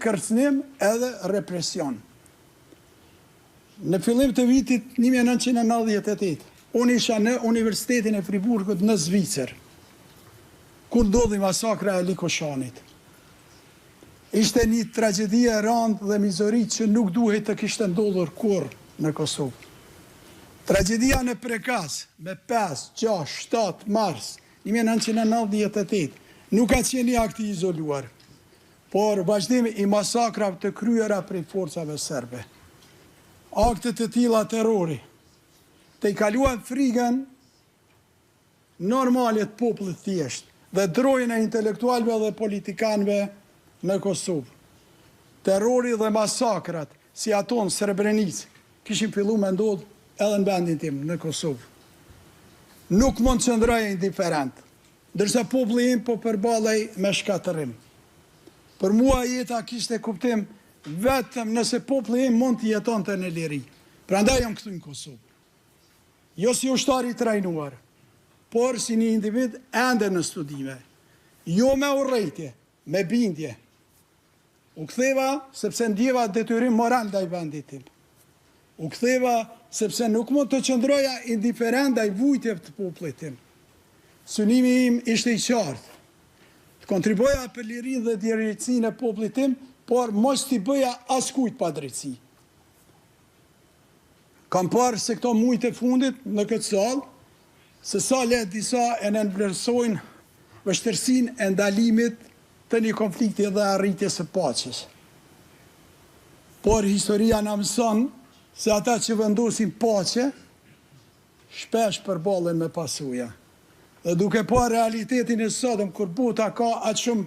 kërcënim edhe represion. Në fillim të vitit 1998, unë isha në Universitetin e Friburgut në Zvicër, kur ndodhi masakra e Likoshanit. Ishte një tragedi e rëndë dhe mizori që nuk duhet të kishte ndodhur kurrë në Kosovë. Tragedia në Prekas me 5, 6, 7 mars 1998 nuk ka qenë një akt i izoluar, por vazhdim i masakrave të kryera prej forcave serbe. Akte të tilla terrori të i kaluan frikën normale të popullit thjesht dhe drojën e intelektualëve dhe politikanëve në Kosovë. Terrori dhe masakrat si ato në Srebrenicë kishin filluar me ndodhë edhe në vendin tim në Kosovë. Nuk mund të qëndroj indiferent, ndërsa populli im po përballej me shkatërim. Për mua jeta kishte kuptim vetëm nëse populli im mund të jetonte në liri. Prandaj jam këtu në Kosovë. Jo si ushtar i trajnuar, por si një individ ende në studime. Jo me urrejtje, me bindje. U ktheva sepse ndjeva detyrim moral ndaj vendit tim. U ktheva sepse nuk mund të qëndroja indiferent ndaj vujtjeve të popullit tim. Synimi im ishte i qartë. Të kontribuoja për lirinë dhe drejtësinë e popullit tim, por mos t'i bëja askujt pa drejtësi. Kam parë se këto muajt e fundit në këtë sallë, se sa le disa e nënvlerësojnë vështirësinë e ndalimit të një konflikti dhe arritjes së paqes. Por historia na mëson se ata që vendosin paqe shpesh përballen me pasuja. Dhe duke pa realitetin e sotëm, kur bota ka aq shumë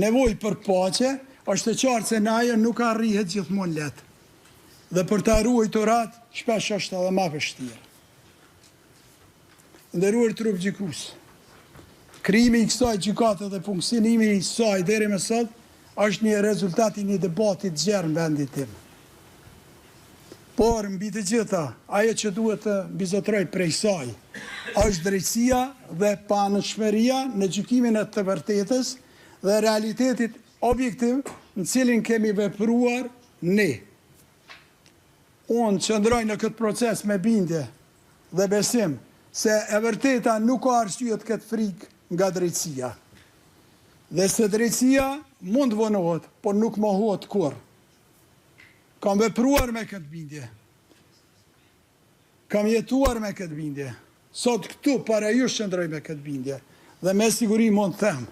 nevojë për paqe, është e qartë se në ajo nuk arrihet gjithmonë lehtë. Dhe për ta ruajtur atë, shpesh është edhe më vështirë. Nderuar trup gjykues, krijimi i kësaj gjykate dhe funksionimi i saj deri më sot është një rezultat i një debati të gjerë në vendin tim. Por mbi të gjitha, ajo që duhet të bizotroj prej saj është drejtësia dhe panëshmëria në gjykimin e të vërtetës dhe realitetit objektiv në cilin kemi vepruar ne. Unë qëndroj në këtë proces me bindje dhe besim se e vërteta nuk ka arsye të ketë frikë nga drejtësia. Dhe se drejtësia mund vonohet, por nuk mohohet kurrë. Kam vepruar me këtë bindje. Kam jetuar me këtë bindje. Sot këtu para ju qëndroj me këtë bindje. Dhe me siguri mund të them.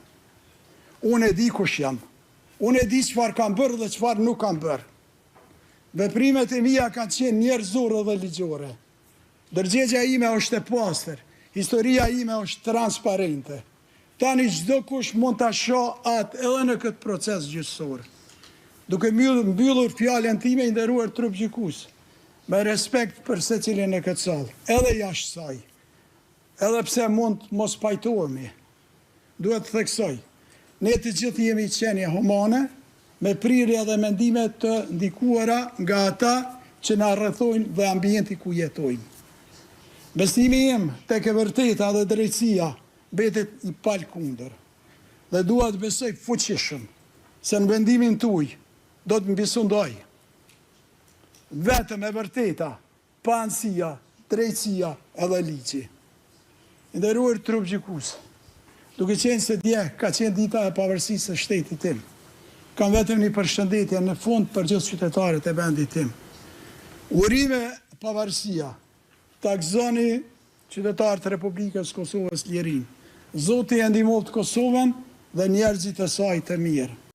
Unë e di kush jam. Unë e di çfarë kam bërë dhe çfarë nuk kam bërë. Veprimet e mia kanë qenë njerëzore dhe ligjore. Ndërgjegja ime është e pastër. Historia ime është transparente. Tani çdo kush mund ta shoh atë edhe në këtë proces gjyqësor. Duke mbyllur fjalën time, i nderuar trup gjykues, me respekt për secilin e këtë sallë, edhe jashtë saj, edhe pse mund mos pajtohemi, duhet të theksoj, ne të gjithë jemi qenie humane, me prirje dhe mendime të ndikuara nga ata që na rrethojnë dhe ambienti ku jetojmë. Besimi im tek e vërteta dhe drejtësia mbetet i palkundër. Dhe dua të besoj fuqishëm se në vendimin tuaj do të mbisundoj vetëm e vërteta, pa anësia, drejtësia edhe ligji. Nderuar trup gjykues, duke qenë se dje ka qenë dita e pavarësisë së shtetit tim, kam vetëm një përshëndetje në fund për gjithë qytetarët e vendit tim. Urime pavarësia, ta gëzoni qytetarët e Republikës Kosovës lirin. Zoti e ndihmoft Kosovën dhe njerëzit e saj të mirë.